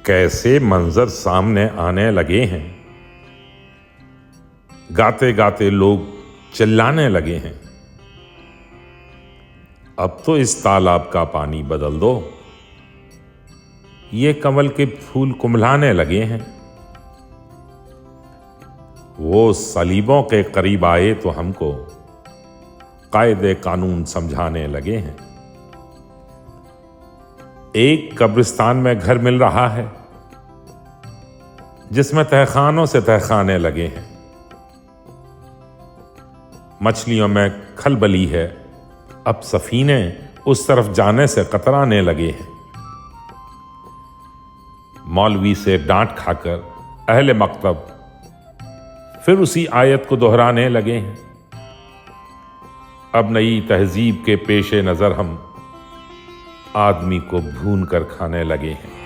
कैसे मंजर सामने आने लगे हैं, गाते गाते लोग चिल्लाने लगे हैं। अब तो इस तालाब का पानी बदल दो, ये कमल के फूल कुम्हलाने लगे हैं। वो सलीबों के करीब आए तो हमको कायदे कानून समझाने लगे हैं। एक कब्रिस्तान में घर मिल रहा है जिसमें तहखानों से तहखाने लगे हैं। मछलियों में खलबली है, अब सफीने उस तरफ जाने से कतराने लगे हैं। मौलवी से डांट खाकर अहले मकतब फिर उसी आयत को दोहराने लगे हैं। अब नई तहजीब के पेशे नजर हम आदमी को भून कर खाने लगे हैं।